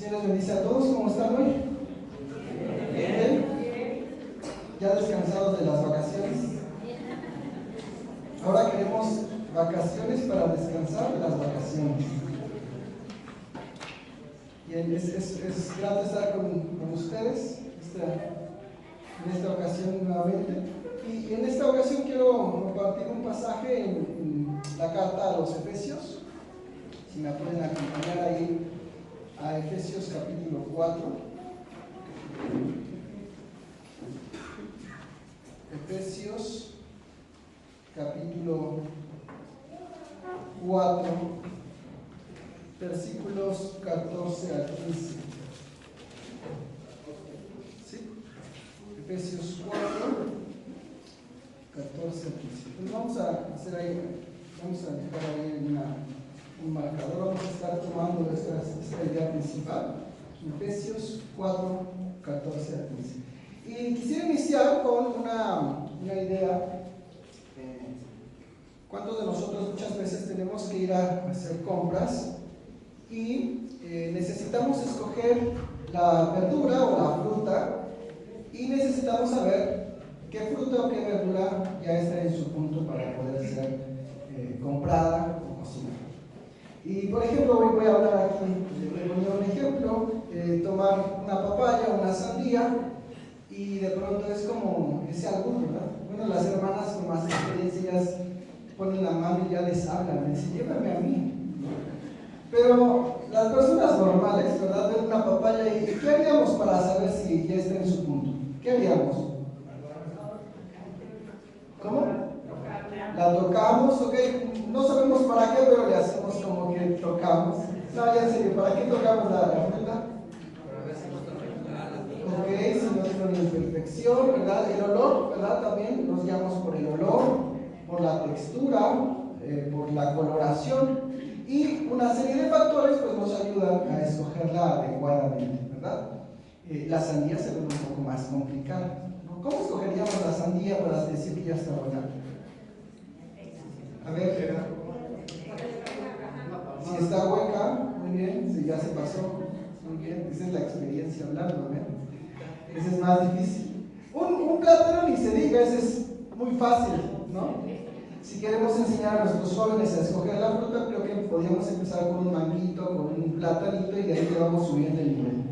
Señor les bendice a todos. ¿Cómo están hoy? Bien. ¿Ya descansados de las vacaciones? Ahora queremos vacaciones para descansar de las vacaciones. Bien, es grato estar con ustedes en esta ocasión nuevamente. Y en esta ocasión quiero compartir un pasaje en la carta a los Efesios. Si me pueden acompañar ahí a Efesios capítulo 4. Efesios capítulo 4, versículos 14 al 15. ¿Sí? Efesios 4, 14 al 15. Pues vamos a hacer ahí, vamos a dejar ahí un marcador. Vamos a estar tomando esta idea principal. Efesios 4, 14 al 15. Y quisiera iniciar con una idea. ¿Cuántos de nosotros muchas veces tenemos que ir a hacer compras y necesitamos escoger la verdura o la fruta y necesitamos saber qué fruta o qué verdura ya está en su punto para poder ser comprada o cocinada? Y por ejemplo, hoy voy a hablar aquí, voy a poner un ejemplo, tomar una papaya o una sandía, y de pronto es como ese albur, ¿verdad? Bueno, las hermanas con más experiencias ponen la mano y ya les hablan, les dicen, llévame a mí, ¿no? Pero las personas normales, ¿verdad? Ven una papaya y ¿qué haríamos para saber si ya está en su punto? ¿Qué haríamos? ¿Cómo? La tocamos, ok, no sabemos para qué, pero le hacemos como que tocamos. No, ya en serio, ¿para qué tocamos la fruta? Ok, si no es una imperfección, ¿verdad? El olor, ¿verdad? También nos guiamos por el olor, por la textura, por la coloración, y una serie de factores pues nos ayudan a escogerla adecuadamente, ¿verdad? La sandía se ve un poco más complicada, ¿no? ¿Cómo escogeríamos la sandía para decir que ya está buena? A ver, si está hueca, muy bien, si ya se pasó, muy bien, esa es la experiencia hablando, ¿eh? Ese es más difícil. Un plátano ni se diga, ese es muy fácil, ¿no? Si queremos enseñar a nuestros jóvenes a escoger la fruta, creo que podríamos empezar con un manguito, con un platanito, y de ahí vamos subiendo el nivel.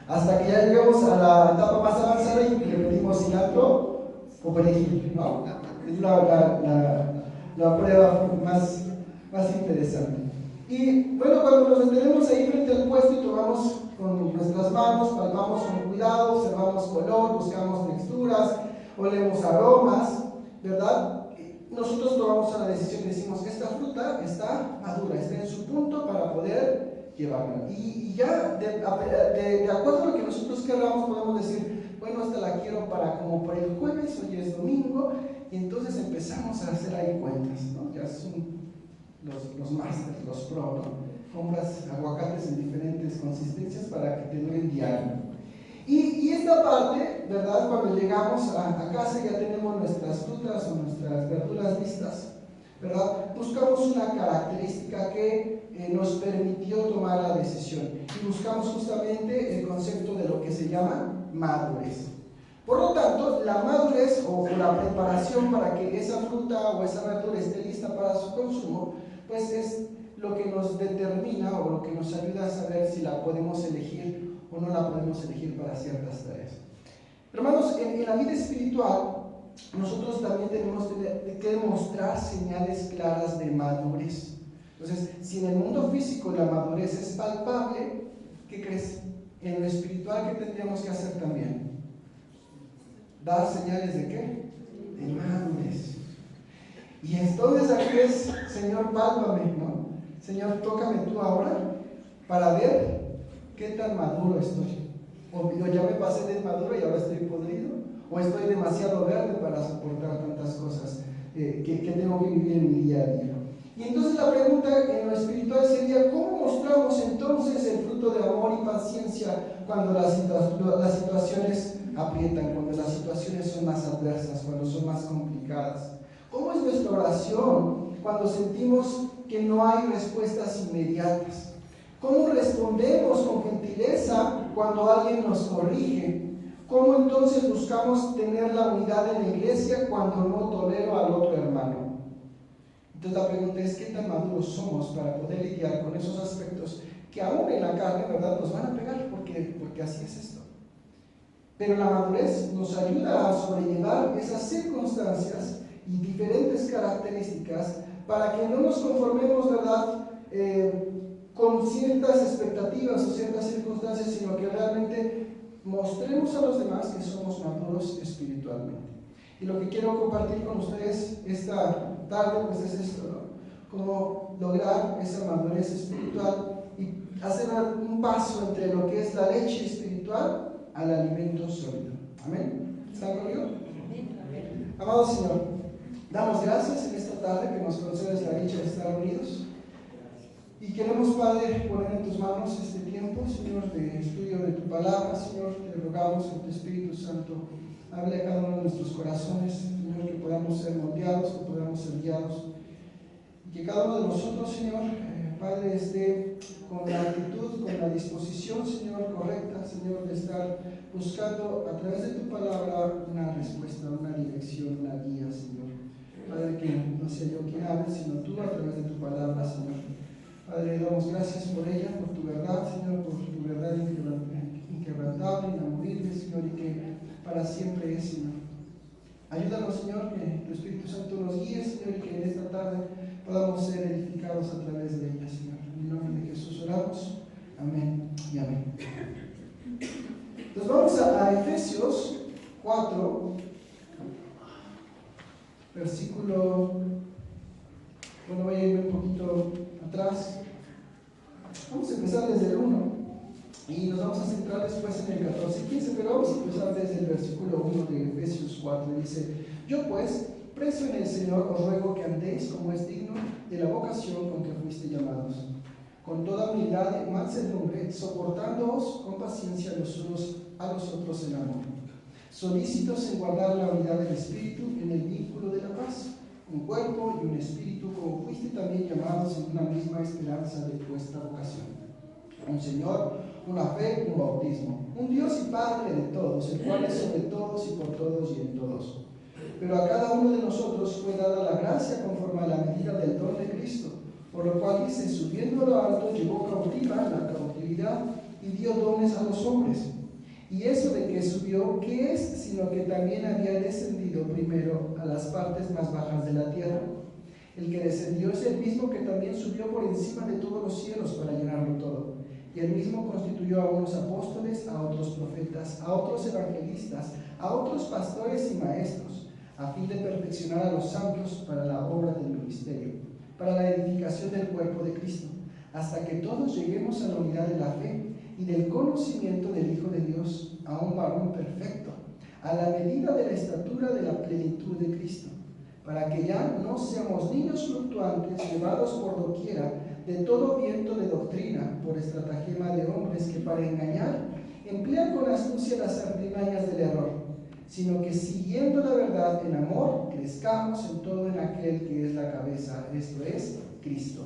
Hasta que ya lleguemos a la etapa más avanzada y le pedimos cilantro o perejil, ¿no? Es la prueba más interesante. Y bueno, cuando nos detenemos ahí frente al puesto y tomamos con nuestras manos, palpamos con cuidado, observamos color, buscamos texturas, olemos aromas, ¿verdad? Nosotros tomamos la decisión y decimos, esta fruta está madura, está en su punto para poder llevarla. Y ya de acuerdo a lo que nosotros queramos podemos decir, bueno, esta la quiero para como por el jueves, hoy es domingo, y entonces empezamos a hacer ahí cuentas, ¿no? Ya son los masters, los pro, ¿no? Compras aguacates en diferentes consistencias para que te duren diario. Y esta parte, ¿verdad? Cuando llegamos a casa ya tenemos nuestras frutas o nuestras verduras listas, ¿verdad? Buscamos una característica que nos permitió tomar la decisión y buscamos justamente el concepto de lo que se llama madurez. Por lo tanto, la madurez o la preparación para que esa fruta o esa verdura esté lista para su consumo, pues es lo que nos determina o lo que nos ayuda a saber si la podemos elegir o no la podemos elegir para ciertas tareas. Hermanos, en la vida espiritual, nosotros también tenemos que demostrar señales claras de madurez. Entonces, si en el mundo físico la madurez es palpable, ¿qué crees? En lo espiritual, ¿qué tendríamos que hacer también? ¿Dar señales de qué? De madurez. Y entonces aquí es, Señor, pálpame, ¿no? Señor, tócame tú ahora para ver qué tan maduro estoy. O ya me pasé de maduro y ahora estoy podrido. O estoy demasiado verde para soportar tantas cosas que tengo que vivir en mi día a día. Y entonces la pregunta en lo espiritual sería, ¿cómo mostramos entonces el fruto de amor y paciencia cuando las situaciones aprietan, cuando las situaciones son más adversas, cuando son más complicadas? ¿Cómo es nuestra oración cuando sentimos que no hay respuestas inmediatas? ¿Cómo respondemos con gentileza cuando alguien nos corrige? ¿Cómo entonces buscamos tener la unidad en la iglesia cuando no tolero al otro hermano? Entonces la pregunta es, ¿qué tan maduros somos para poder lidiar con esos aspectos que aún en la carne, ¿verdad?, nos van a pegar, porque así es esto? Pero la madurez nos ayuda a sobrellevar esas circunstancias y diferentes características para que no nos conformemos, ¿verdad?, con ciertas expectativas o ciertas circunstancias, sino que realmente mostremos a los demás que somos maduros espiritualmente. Y lo que quiero compartir con ustedes esta tarde, pues es esto, ¿no? Cómo lograr esa madurez espiritual y hacer un paso entre lo que es la leche espiritual al alimento sólido. Amén. ¿Están conmigo? Amén. Amado Señor, damos gracias en esta tarde que nos concedes la dicha de estar unidos. Y queremos, Padre, poner en tus manos este tiempo, Señor, de estudio de tu palabra. Señor, te rogamos que tu Espíritu Santo hable a cada uno de nuestros corazones, Señor, que podamos ser moldeados, que podamos ser guiados. Y que cada uno de nosotros, Señor, Padre, esté con la actitud, con la disposición, Señor, correcta, Señor, de estar buscando a través de tu palabra una respuesta, una dirección, una guía, Señor. Padre, que no sea yo quien hable, sino tú a través de tu palabra, Señor. Padre, damos gracias por ella, por tu verdad, Señor, por tu verdad inquebrantable, inamovible, Señor, y que para siempre es, Señor. Ayúdanos, Señor, que tu Espíritu Santo nos guíe, Señor, y que en esta tarde podamos ser edificados a través de ella, Señor. En el nombre de Jesús oramos. Amén y amén. Entonces vamos a Efesios 4, versículo, bueno, voy a irme un poquito atrás. Vamos a empezar desde el 1 y nos vamos a centrar después en el 14 y 15, pero vamos a empezar desde el versículo 1 de Efesios 4. Dice: yo pues, preso en el Señor, os ruego que andéis como es digno de la vocación con que fuiste llamados, con toda humildad y mansedumbre, soportándoos con paciencia los unos a los otros en amor, solícitos en guardar la unidad del Espíritu en el vínculo de la paz, un cuerpo y un espíritu, como fuiste también llamados en una misma esperanza de vuestra vocación. Un Señor, una fe, un bautismo, un Dios y Padre de todos, el cual es sobre todos y por todos y en todos. Pero a cada uno de nosotros fue dada la gracia conforme a la medida del don de Cristo, por lo cual dice: subiendo a lo alto, llevó cautiva la cautividad y dio dones a los hombres. Y eso de que subió, ¿qué es? Sino que también había descendido primero a las partes más bajas de la tierra. El que descendió es el mismo que también subió por encima de todos los cielos para llenarlo todo. Y él mismo constituyó a unos apóstoles, a otros profetas, a otros evangelistas, a otros pastores y maestros, a fin de perfeccionar a los santos para la obra del ministerio, para la edificación del cuerpo de Cristo, hasta que todos lleguemos a la unidad de la fe y del conocimiento del Hijo de Dios, a un varón perfecto, a la medida de la estatura de la plenitud de Cristo, para que ya no seamos niños fluctuantes, llevados por doquiera de todo viento de doctrina, por estratagema de hombres que para engañar emplean con astucia las artimañas del error, sino que siguiendo la verdad en amor, crezcamos en todo en aquel que es la cabeza, esto es, Cristo,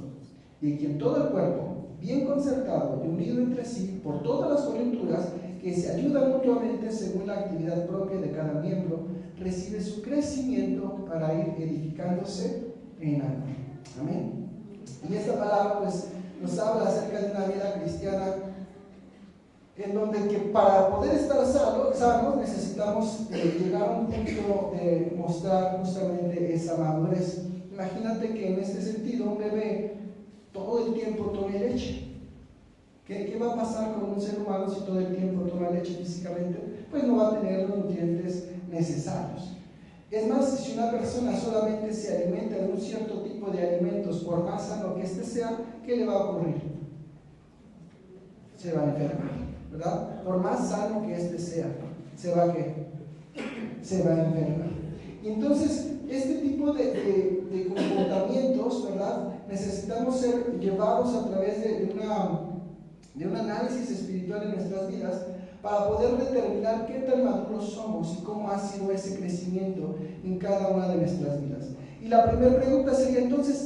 y en quien todo el cuerpo, bien concertado y unido entre sí por todas las coyunturas, que se ayudan mutuamente según la actividad propia de cada miembro, recibe su crecimiento para ir edificándose en amor. Amén. Y esta palabra pues nos habla acerca de una vida cristiana en donde que para poder estar sanos necesitamos llegar a un punto de mostrar justamente esa madurez. Imagínate que en este sentido un bebé todo el tiempo tome leche. ¿Qué va a pasar con un ser humano si todo el tiempo toma leche físicamente? Pues no va a tener los nutrientes necesarios. Es más, si una persona solamente se alimenta de un cierto tipo de alimentos, por más sano que éste sea, ¿qué le va a ocurrir? Se va a enfermar, ¿verdad? Por más sano que éste sea, se va a enfermar. Y entonces, este tipo de comportamientos, ¿verdad? Necesitamos ser llevados a través de un análisis espiritual en nuestras vidas para poder determinar qué tan maduros somos y cómo ha sido ese crecimiento en cada una de nuestras vidas. Y la primera pregunta sería entonces,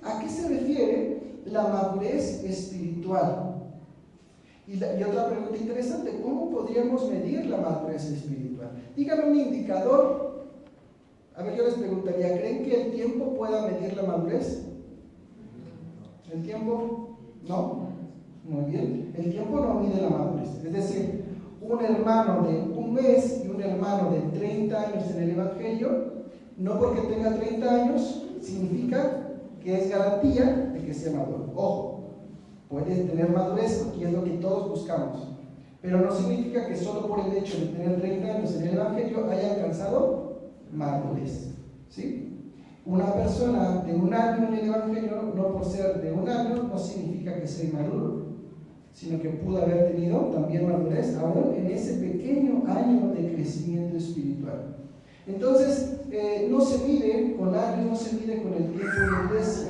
¿a qué se refiere la madurez espiritual? Y otra pregunta interesante, ¿cómo podríamos medir la madurez espiritual? Díganme un indicador. A ver, yo les preguntaría, ¿creen que el tiempo pueda medir la madurez? ¿El tiempo? ¿No? Muy bien. El tiempo no mide la madurez. Es decir, un hermano de un mes y un hermano de 30 años en el Evangelio, no porque tenga 30 años, significa que es garantía de que sea maduro. Ojo, puede tener madurez, y es lo que todos buscamos, pero no significa que solo por el hecho de tener 30 años en el Evangelio haya alcanzado madurez. ¿Sí? Una persona de un año en el Evangelio, no por ser de un año, no significa que sea inmaduro, sino que pudo haber tenido también madurez aún en ese pequeño año de crecimiento espiritual. Entonces, no se mide con años, no se mide con el tiempo de la iglesia,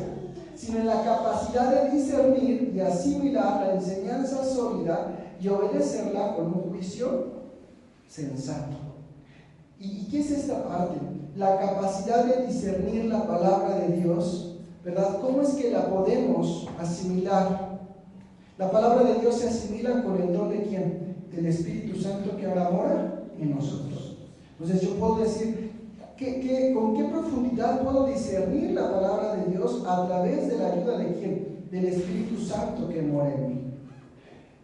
sino en la capacidad de discernir y asimilar la enseñanza sólida y obedecerla con un juicio sensato. ¿Y qué es esta parte? La capacidad de discernir la palabra de Dios, ¿verdad? ¿Cómo es que la podemos asimilar? La palabra de Dios se asimila con el don de ¿quién? Del Espíritu Santo que ahora mora en nosotros. Entonces yo puedo decir, ¿con qué profundidad puedo discernir la palabra de Dios a través de la ayuda de ¿quién? Del Espíritu Santo que mora en mí.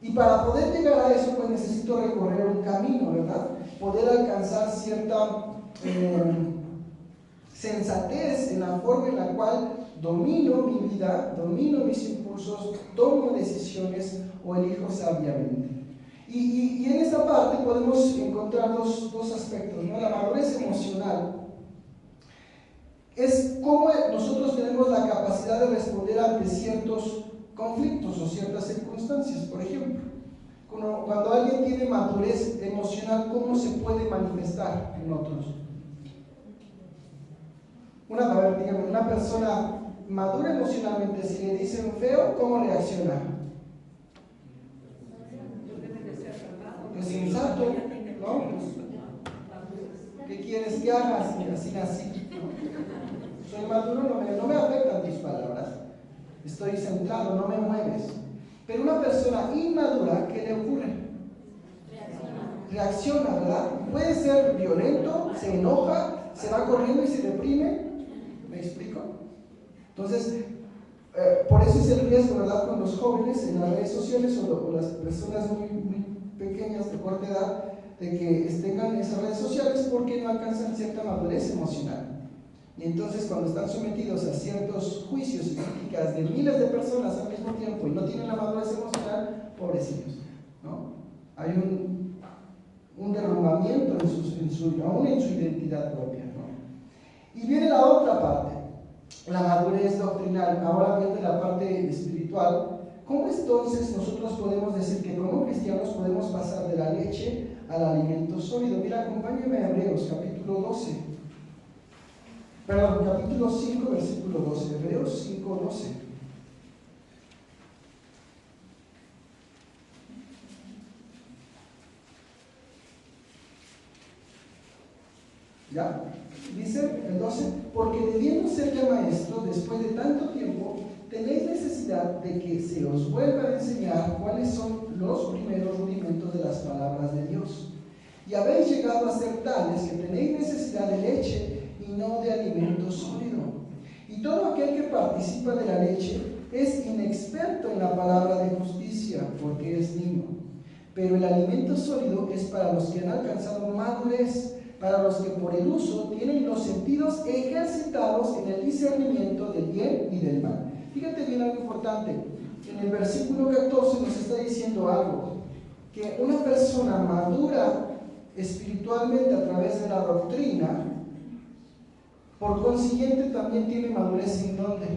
Y para poder llegar a eso, pues necesito recorrer un camino, ¿verdad? Poder alcanzar cierta sensatez en la forma en la cual domino mi vida, domino mis impulsos, tomo decisiones o elijo sabiamente. Y en esta parte podemos encontrar dos aspectos, ¿no? La madurez emocional es cómo nosotros tenemos la capacidad de responder ante ciertos conflictos o ciertas circunstancias. Por ejemplo, cuando alguien tiene madurez emocional, ¿cómo se puede manifestar en otros? Una persona madura emocionalmente, si le dicen feo, ¿cómo reacciona? Es sensato, ¿no? ¿Qué quieres que haga? Así nací, ¿no? Soy maduro, no me afectan tus palabras. Estoy centrado, no me mueves. Pero una persona inmadura, ¿qué le ocurre? Reacciona, ¿verdad? Puede ser violento, se enoja, se va corriendo y se deprime. ¿Me explico? Entonces, por eso es el riesgo, ¿verdad? Con los jóvenes en las redes sociales o las personas muy pequeñas de corta edad, de que tengan esas redes sociales porque no alcanzan cierta madurez emocional. Y entonces cuando están sometidos a ciertos juicios y críticas de miles de personas al mismo tiempo y no tienen la madurez emocional, pobrecitos, ¿no? Hay un derrumbamiento aún en su identidad propia, ¿no? Y viene la otra parte, la madurez doctrinal. Ahora viene la parte espiritual. ¿Cómo entonces nosotros podemos decir que como cristianos podemos pasar de la leche al alimento sólido? Mira, acompáñame a Hebreos capítulo 12. Perdón, capítulo 5, versículo 12. Hebreos 5, 12. ¿Ya? Dice el 12, porque debiendo ser ya maestros después de tanto tiempo, tenéis necesidad de que se os vuelva a enseñar cuáles son los primeros rudimentos de las palabras de Dios. Y habéis llegado a ser tales que tenéis necesidad de leche y no de alimento sólido. Y todo aquel que participa de la leche es inexperto en la palabra de justicia, porque es niño. Pero el alimento sólido es para los que han alcanzado madurez, para los que por el uso tienen los sentidos ejercitados en el discernimiento del bien y del mal. Fíjate bien algo importante. En el versículo 14 nos está diciendo algo, que una persona madura espiritualmente a través de la doctrina, por consiguiente también tiene madurez ¿en dónde?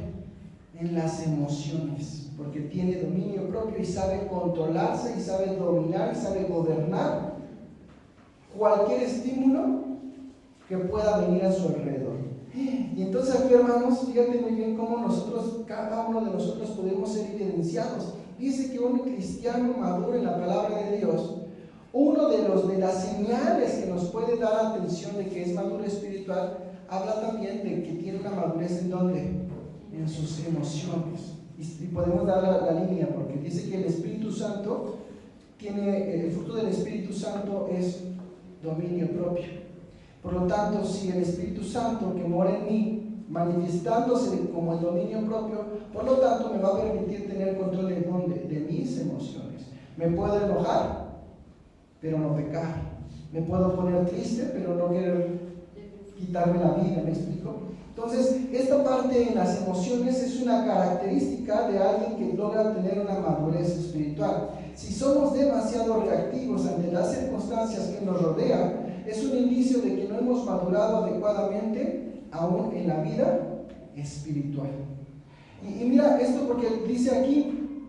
En las emociones, porque tiene dominio propio y sabe controlarse y sabe dominar y sabe gobernar cualquier estímulo que pueda venir a su alrededor. Y entonces aquí, hermanos, fíjate muy bien cómo cada uno de nosotros podemos ser evidenciados. Dice que un cristiano maduro en la palabra de Dios, uno de las señales que nos puede dar atención de que es maduro espiritual, habla también de que tiene una madurez ¿en dónde? En sus emociones. Y podemos dar la línea, porque dice que el Espíritu Santo el fruto del Espíritu Santo es dominio propio. Por lo tanto, si el Espíritu Santo que mora en mí, manifestándose como el dominio propio, por lo tanto me va a permitir tener control de mis emociones. Me puedo enojar, pero no pecar. Me puedo poner triste, pero no querer quitarme la vida, ¿me explico? Entonces, esta parte en las emociones es una característica de alguien que logra tener una madurez espiritual. Si somos demasiado reactivos ante las circunstancias que nos rodean, es un indicio de que no hemos madurado adecuadamente aún en la vida espiritual. Y mira esto, porque dice aquí,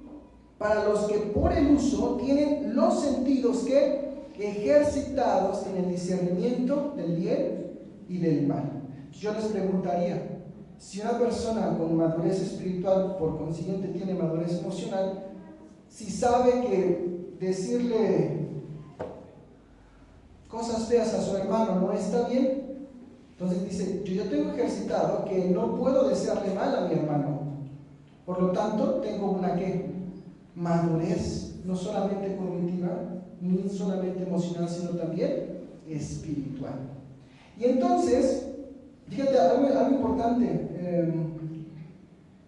para los que por el uso tienen los sentidos que ejercitados en el discernimiento del bien y del mal. Yo les preguntaría, si una persona con madurez espiritual, por consiguiente tiene madurez emocional, si sabe que decirle cosas feas a su hermano no está bien, entonces dice, yo tengo ejercitado que no puedo desearle mal a mi hermano, por lo tanto tengo una ¿qué? Madurez, no solamente cognitiva, ni solamente emocional, sino también espiritual. Y entonces, fíjate, algo importante,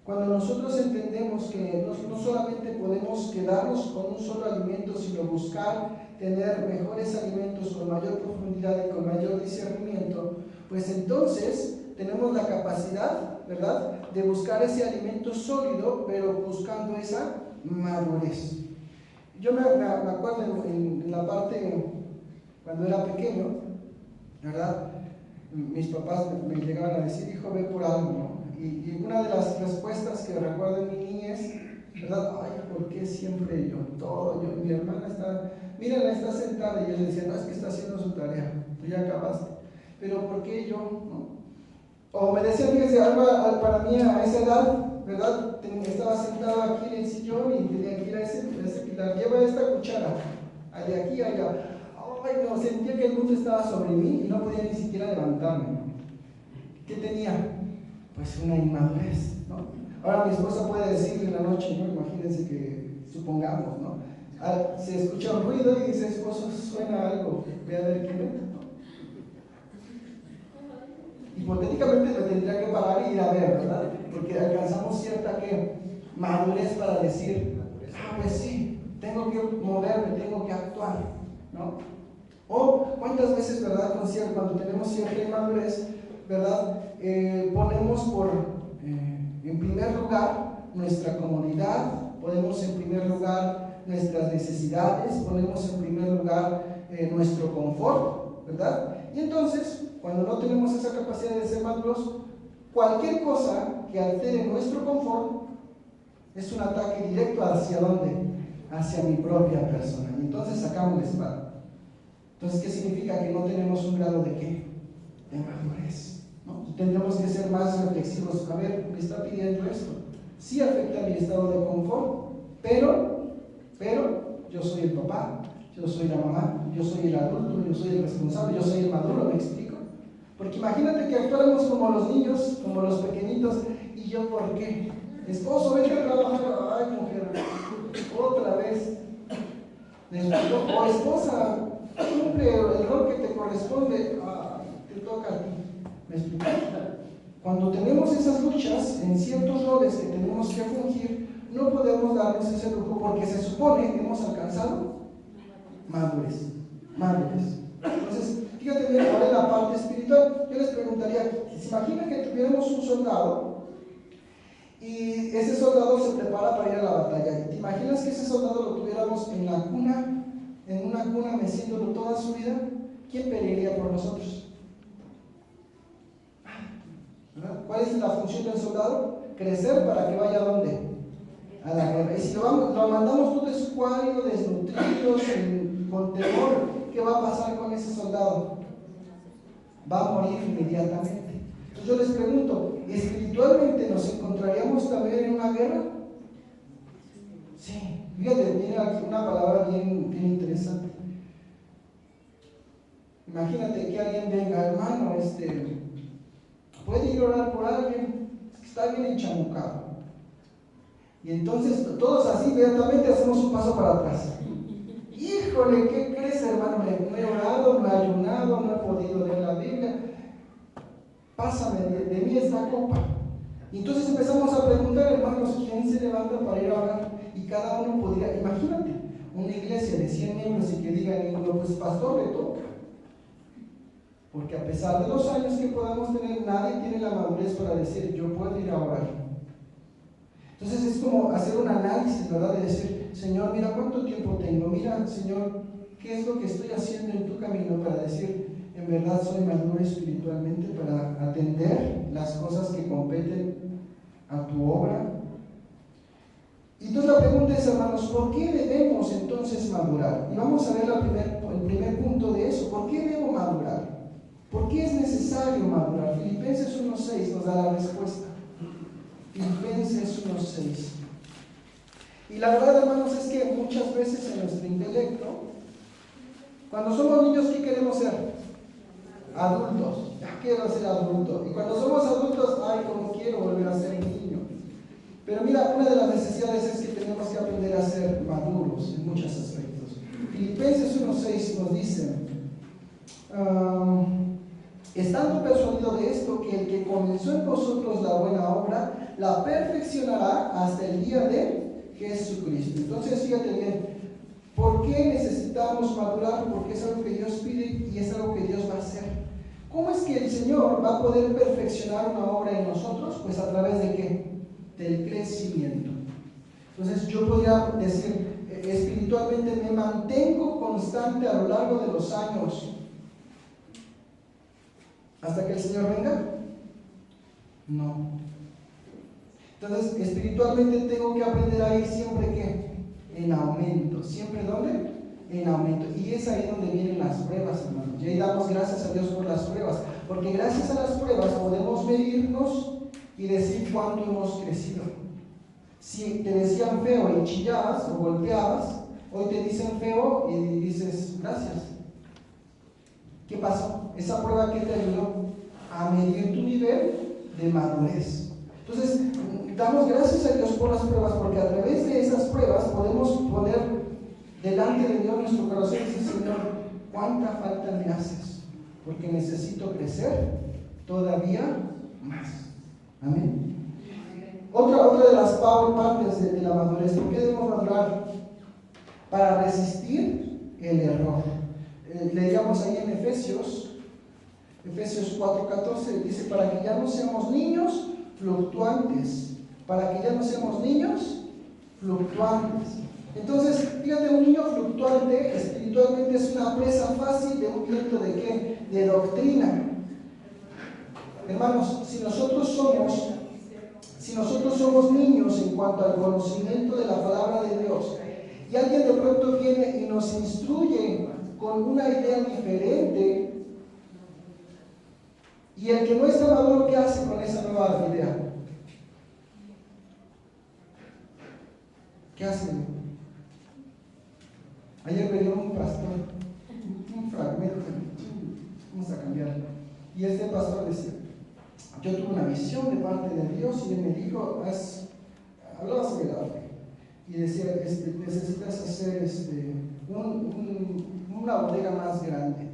cuando nosotros entendemos que no solamente podemos quedarnos con un solo alimento, sino buscar tener mejores alimentos con mayor profundidad y con mayor discernimiento, pues entonces tenemos la capacidad, ¿verdad?, de buscar ese alimento sólido, pero buscando esa madurez. Yo me acuerdo en la parte, cuando era pequeño, ¿verdad?, mis papás me llegaban a decir, hijo, ve por algo, ¿no? Y una de las respuestas que recuerdo en mi niñez, ¿verdad? Ay, ¿por qué siempre yo? Mi hermana está, mírala, está sentada, y yo le decía, no, es que está haciendo su tarea, tú ya acabaste, pero ¿por qué yo? ¿No? O me decía, fíjese, algo para mí a esa edad, ¿verdad? Estaba sentado aquí en el sillón y tenía que ir a ese pilar, lleva esta cuchara, de aquí a allá. Ay, no, sentía que el mundo estaba sobre mí y no podía ni siquiera levantarme. ¿Qué tenía? Pues una inmadurez, ¿no? Ahora mi esposa puede decirle en la noche, ¿no? Imagínense que, supongamos, ¿no? Se escucha un ruido y dice, esposo, suena algo, ve a ver qué es, ¿no? Hipotéticamente me tendría que parar y ir a ver, ¿verdad? Porque alcanzamos cierta madurez para decir, pues sí, tengo que moverme, tengo que actuar, ¿no? O cuántas veces, ¿verdad?, cuando tenemos cierta inmadurez, ¿verdad?, ponemos en primer lugar nuestra comodidad, ponemos en primer lugar nuestras necesidades, ponemos en primer lugar nuestro confort, ¿verdad? Y entonces, cuando no tenemos esa capacidad de ser maduros, cualquier cosa que altere nuestro confort es un ataque directo ¿hacia dónde? Hacia mi propia persona. Y entonces sacamos la espada. Entonces, ¿qué significa? Que no tenemos un grado de ¿qué? De madurez, ¿no? Tendremos que ser más reflexivos. A ver, me está pidiendo esto. Sí afecta mi estado de confort, pero yo soy el papá, yo soy la mamá, yo soy el adulto, yo soy el responsable, yo soy el maduro, ¿me explico? Porque imagínate que actuáramos como los niños, como los pequeñitos, y yo, ¿por qué? Esposo, vete a trabajar, ay, mujer, otra vez. O esposa, cumple el rol que te corresponde, te toca a ti. ¿Me explico? Cuando tenemos esas luchas en ciertos roles que tenemos que fungir, no podemos darnos ese lujo porque se supone que hemos alcanzado madurez. Entonces, fíjate bien, ahora en la parte espiritual, yo les preguntaría, ¿se imagina que tuviéramos un soldado y ese soldado se prepara para ir a la batalla? ¿Te imaginas que ese soldado lo tuviéramos en la cuna, en una cuna, meciéndolo toda su vida? ¿Quién pelearía por nosotros? ¿Verdad? ¿Cuál es la función del soldado? Crecer para que vaya ¿a dónde? A la guerra. Y si lo mandamos todo escuálido, desnutrido, con temor, ¿qué va a pasar con ese soldado? Va a morir inmediatamente. Entonces yo les pregunto, ¿espiritualmente nos encontraríamos también en una guerra? Sí. Fíjate, tiene aquí una palabra bien interesante. Imagínate que alguien venga, hermano, puede ir a orar por alguien que está bien enchamucado. Y entonces todos así inmediatamente hacemos un paso para atrás. Híjole, ¿qué crees, hermano? No he orado, no he ayunado, no he podido leer la Biblia. Pásame de mí esta copa. Y entonces empezamos a preguntar, hermanos, ¿quién se levanta para ir a orar? Y cada uno podría, imagínate, una iglesia de 100 miembros y que diga ninguno, pues pastor le toca. Porque a pesar de los años que podamos tener, nadie tiene la madurez para decir, yo puedo ir a orar. Entonces es como hacer un análisis, ¿verdad? De decir, Señor, mira cuánto tiempo tengo, mira, Señor, ¿qué es lo que estoy haciendo en tu camino para decir, en verdad soy maduro espiritualmente para atender las cosas que competen a tu obra? Y entonces la pregunta es, hermanos, ¿por qué debemos entonces madurar? Y vamos a ver el primer punto de eso. ¿Por qué debo madurar? ¿Por qué es necesario madurar? Filipenses 1:6 nos da la respuesta. Filipenses 1:6. Y la verdad, hermanos, es que muchas veces en nuestro intelecto, cuando somos niños, ¿qué queremos ser? Adultos. Ya quiero ser adulto. Y cuando somos adultos, ay, como quiero volver a ser niño. Pero mira, una de las necesidades es que tenemos que aprender a ser maduros en muchos aspectos. Filipenses 1:6 nos dice, estando persuadido de esto, que el que comenzó en vosotros la buena obra, la perfeccionará hasta el día de Jesucristo. Entonces, fíjate bien, ¿por qué necesitamos madurar? Porque es algo que Dios pide y es algo que Dios va a hacer. ¿Cómo es que el Señor va a poder perfeccionar una obra en nosotros? Pues a través de ¿qué? Del crecimiento. Entonces yo podría decir, espiritualmente me mantengo constante a lo largo de los años hasta que el Señor venga. No. Entonces espiritualmente tengo que aprender a ir siempre ¿qué? En aumento. ¿Siempre dónde? En aumento. Y es ahí donde vienen las pruebas, hermanos. Y ahí damos gracias a Dios por las pruebas, porque gracias a las pruebas podemos medirnos y decir cuánto hemos crecido. Si te decían feo y chillabas o golpeabas, hoy te dicen feo y dices gracias. ¿Qué pasó? Esa prueba que te ayudó a medir tu nivel de madurez. Entonces, damos gracias a Dios por las pruebas, porque a través de esas pruebas podemos poner delante de Dios nuestro corazón y decir, Señor, ¿cuánta falta me haces? Porque necesito crecer todavía más. Amén. Otra de las partes de la madurez. ¿Por qué debemos madurar? Para resistir el error. Leíamos ahí en Efesios 4:14, dice, para que ya no seamos niños fluctuantes. Para que ya no seamos niños fluctuantes. Entonces, fíjate, un niño fluctuante espiritualmente es una presa fácil de un viento de ¿qué? De doctrina. Hermanos, si nosotros somos niños en cuanto al conocimiento de la palabra de Dios, y alguien de pronto viene y nos instruye con una idea diferente, y el que no está maduro, ¿qué hace con esa nueva idea? ¿Qué hace? Ayer me dio un pastor un fragmento, vamos a cambiarlo, y este pastor decía, yo tuve una visión de parte de Dios y él me dijo, hablaba sobre la fe, y decía, necesitas hacer una bodega más grande.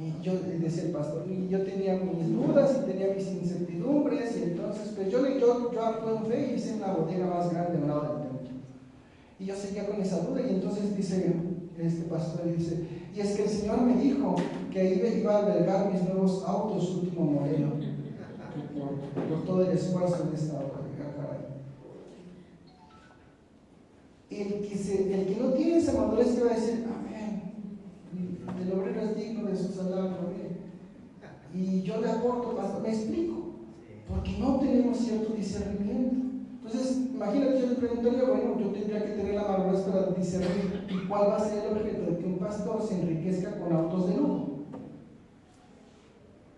Y yo decía el pastor, y yo tenía mis dudas y tenía mis incertidumbres, y entonces pues yo actué en fe y hice una bodega más grande al lado del templo. Y yo seguía con esa duda, y entonces dice este pastor, y es que el Señor me dijo que ahí iba a albergar mis nuevos autos último modelo, por todo el esfuerzo de esta obra. El que no tiene esa madurez te va a decir, amén, el obrero es digno de su salario, y yo le aporto, pastor, me explico, porque no tenemos cierto discernimiento. Entonces, imagínate, yo le preguntaría, bueno, yo tendría que tener la madurez para discernir, ¿y cuál va a ser el objeto de que un pastor se enriquezca con autos de lujo?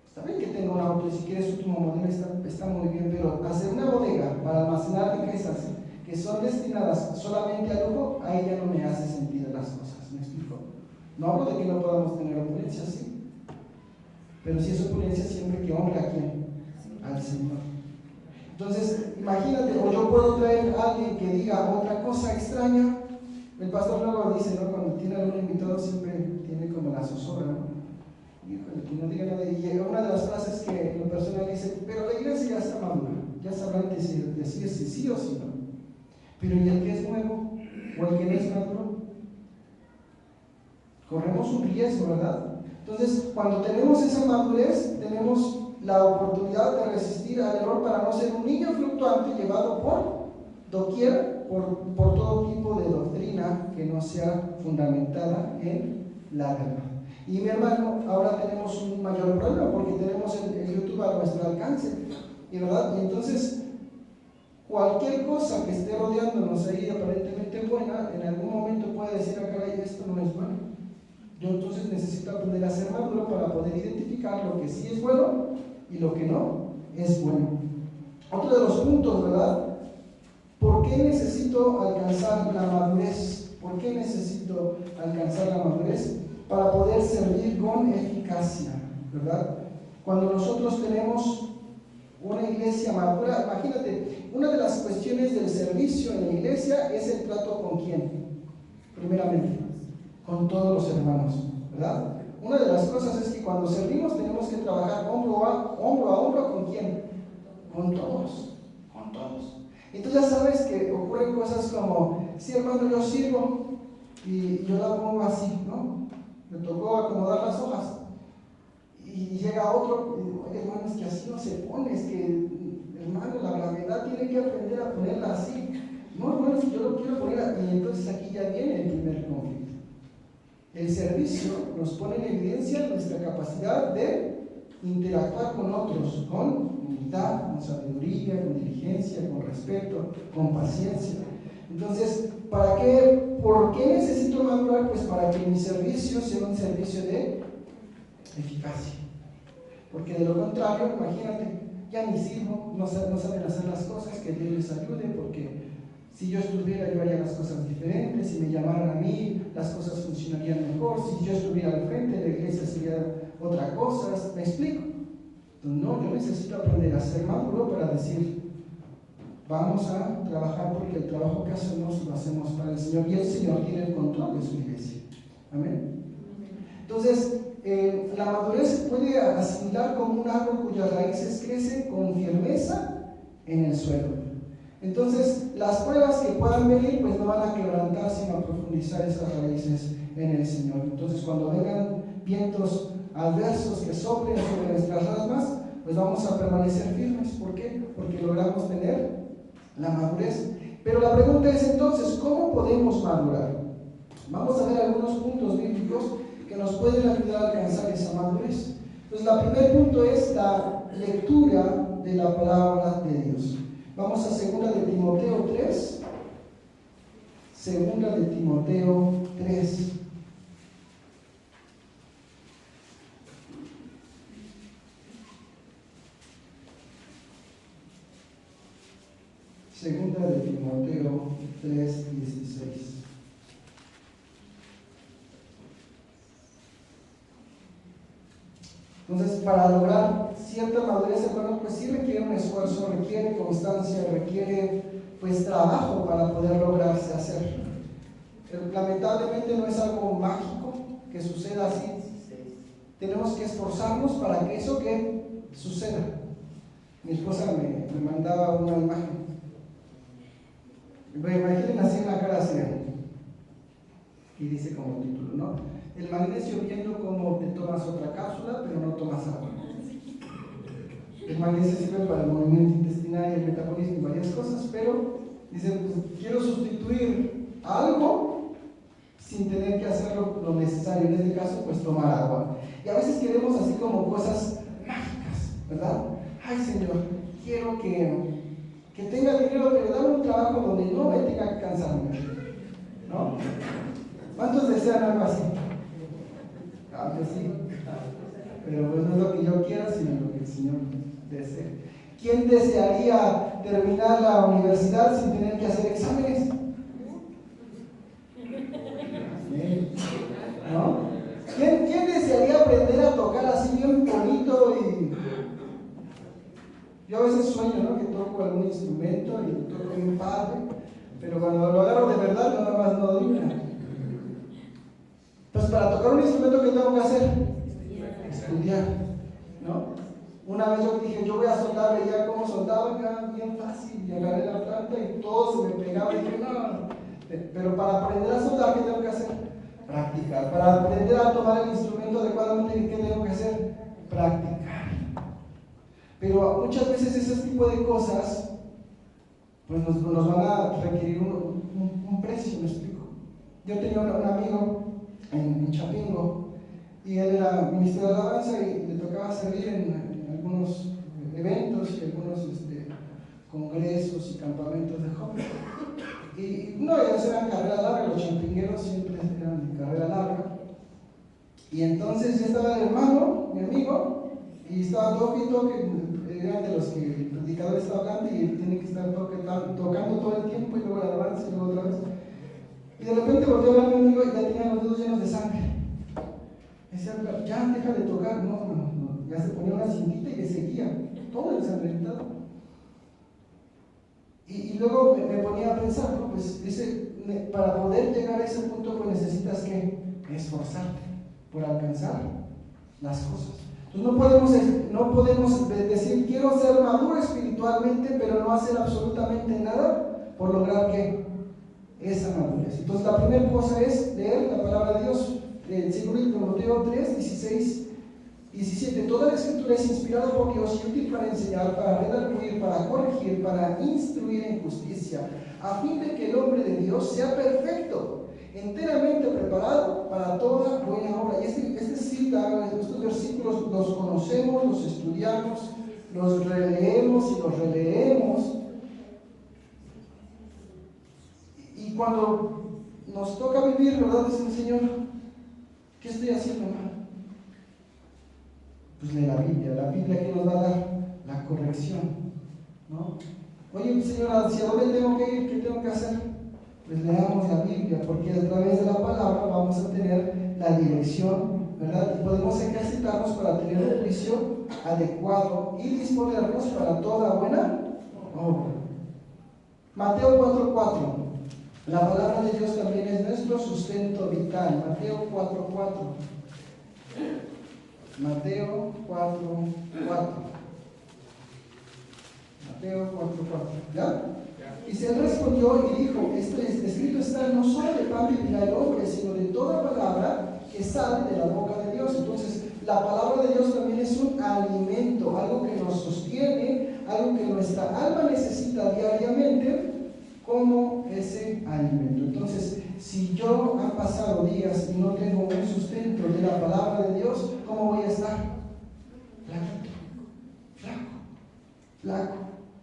Está bien que tenga un auto y si quieres último modelo está muy bien, pero hacer una bodega para almacenar riquezas que son destinadas solamente a lujo, ahí ya no me hace sentido las cosas, ¿me explico? No hablo de que no podamos tener opulencia, sí, pero si es opulencia siempre que honre a quién, al Señor. Entonces, imagínate, o yo puedo traer a alguien que diga otra cosa extraña, El pastor luego dice, ¿no? Cuando tiene algún invitado siempre tiene como la zozobra, ¿no? Híjole, que no diga nada. Y una de las frases que en lo personal dice, pero la iglesia ya está madura, ya sabrán decir si sí o si no. Pero ¿y el que es nuevo? ¿O el que no es maduro? Corremos un riesgo, ¿verdad? Entonces, cuando tenemos esa madurez, tenemos la oportunidad de resistir al error para no ser un niño fluctuante llevado por doquier, por todo tipo de doctrina que no sea fundamentada en la verdad. Y mi hermano, ahora tenemos un mayor problema porque tenemos el YouTube a nuestro alcance, ¿verdad? Y entonces, cualquier cosa que esté rodeándonos ahí aparentemente buena, en algún momento puede decir, ah, caray, esto no es bueno. Yo entonces necesito aprender a ser maduro para poder identificar lo que sí es bueno y lo que no es bueno. Otro de los puntos, ¿verdad? ¿Por qué necesito alcanzar la madurez? ¿Por qué necesito alcanzar la madurez? Para poder servir con eficacia, ¿verdad? Cuando nosotros tenemos una iglesia madura, imagínate, una de las cuestiones del servicio en la iglesia es el trato con quién, primeramente, con todos los hermanos, ¿verdad? Una de las cosas es que cuando servimos tenemos que trabajar hombro a hombro, ¿con quién? Con todos, con todos. Entonces ya sabes que ocurren cosas como, sí hermano, yo sirvo y yo la pongo así, ¿no? Me tocó acomodar las hojas y llega otro y digo, oye hermano, es que así no se pone, es que hermano, la gravedad tiene que aprender a ponerla así. No hermano, si yo lo quiero poner así, y entonces aquí ya viene el primer conflicto. El servicio nos pone en evidencia nuestra capacidad de interactuar con otros, con humildad, con sabiduría, con diligencia, con respeto, con paciencia. Entonces, ¿por qué necesito madurar? Pues para que mi servicio sea un servicio de eficacia. Porque de lo contrario, imagínate, ya ni sirvo, no saben hacer las cosas, que Dios les ayude, porque si yo estuviera, yo haría las cosas diferentes, si me llamaran a mí, las cosas funcionarían mejor, si yo estuviera al frente, la iglesia sería otra cosa, ¿me explico? Entonces, no, yo necesito aprender a ser maduro para decir, vamos a trabajar porque el trabajo que hacemos lo hacemos para el Señor y el Señor tiene el control de su iglesia. Amén. Entonces, la madurez se puede asimilar como un árbol cuyas raíces crecen con firmeza en el suelo. Entonces, las pruebas que puedan venir, pues no van a quebrantar, sino a profundizar esas raíces en el Señor. Entonces, cuando vengan vientos adversos que soplen sobre nuestras ramas, pues vamos a permanecer firmes. ¿Por qué? Porque logramos tener la madurez. Pero la pregunta es entonces, ¿cómo podemos madurar? Vamos a ver algunos puntos bíblicos que nos pueden ayudar a alcanzar esa madurez. Entonces, el primer punto es la lectura de la palabra de Dios. Vamos a 2 de Timoteo 3. 2 de Timoteo 3. Segunda de Timoteo 3:16. Entonces, para lograr cierta madurez, hermano, pues sí requiere un esfuerzo, requiere constancia, requiere pues trabajo para poder lograrse hacer. Pero lamentablemente no es algo mágico que suceda así. Tenemos que esforzarnos para que eso que suceda. Mi esposa me mandaba una imagen. Me imaginen así una cara así, y dice como título, ¿no? El magnesio viendo cómo te tomas otra cápsula, pero no tomas agua. El magnesio sirve para el movimiento intestinal y el metabolismo y varias cosas, pero dice, pues, quiero sustituir algo sin tener que hacer lo necesario. En este caso, pues tomar agua. Y a veces queremos así como cosas mágicas, ¿verdad? Ay, Señor, quiero que tenga dinero, pero dame un trabajo donde no me tenga que cansarme, ¿no? ¿Cuántos desean algo así? Ah, pues sí, pero pues no es lo que yo quiera, sino lo que el Señor desea. ¿Quién desearía terminar la universidad sin tener que hacer exámenes? ¿No? ¿Quién desearía aprender a tocar así bien bonito? Y yo a veces sueño, ¿no?, que toco algún instrumento y toco bien padre, pero cuando lo agarro de verdad nada más no doy una. Entonces, para tocar un instrumento, ¿qué tengo que hacer? Estudiar, ¿no? Una vez yo dije, yo voy a soldar, veía cómo soldaba, era bien fácil, y agarré la planta y todo se me pegaba, y dije, no. Pero para aprender a soldar, ¿qué tengo que hacer? Practicar. Para aprender a tomar el instrumento adecuadamente, ¿qué tengo que hacer? Practicar. Pero muchas veces ese tipo de cosas pues nos van a requerir un precio, ¿me explico? Yo tenía un amigo en Chapingo y él era ministro de alabanza y le tocaba servir en algunos eventos y algunos congresos y campamentos de jóvenes. Y no, ellos eran carrera larga, los champingueros siempre eran de carrera larga. Y entonces ya estaba el hermano, mi amigo, y estaba toque y toque, eran de los que el predicador está hablando y él tiene que estar tocando todo el tiempo y luego la alabanza y luego otra vez. Y de repente volteó a ver a mi amigo y ya tenía los dedos llenos de sangre. Decía, ya deja de tocar, no, ya se ponía una cintita y le seguía, todo ensangrentado. Y luego me ponía a pensar, ¿no? Pues dice, para poder llegar a ese punto, pues necesitas que esforzarte por alcanzar las cosas. Entonces no podemos decir, quiero ser maduro espiritualmente, pero no hacer absolutamente nada por lograr que esa madurez. Entonces la primera cosa es leer la palabra de Dios. Según Timoteo 3, 16, 17. Toda la escritura es inspirada por Dios y útil para enseñar, para redarguir, para corregir, para instruir en justicia, a fin de que el hombre de Dios sea perfecto, enteramente preparado para toda buena obra. Y estos versículos los conocemos, los estudiamos, los releemos y los releemos. Y cuando nos toca vivir, ¿verdad? Dice el Señor, ¿qué estoy haciendo mal? Pues lee la Biblia que nos va a dar la corrección, ¿no? Oye, Señor, ¿hacia dónde tengo que ir? ¿Qué tengo que hacer? Pues leamos la Biblia, porque a través de la palabra vamos a tener la dirección, ¿verdad? Y podemos ejercitarnos para tener un juicio adecuado y disponernos para toda buena obra. Mateo 4:4. La palabra de Dios también es nuestro sustento vital. Mateo 4:4. Mateo 4:4. Mateo 4:4. ¿Ya? Y se respondió y dijo, escrito está, no solo de pan vivirá el hombre, sino de toda palabra que sale de la boca de Dios. Entonces, la palabra de Dios también es un alimento, algo que nos sostiene, algo que nuestra alma necesita diariamente como ese alimento. Entonces, si yo han pasado días y no tengo un sustento de la palabra de Dios, ¿cómo voy a estar? Flaco.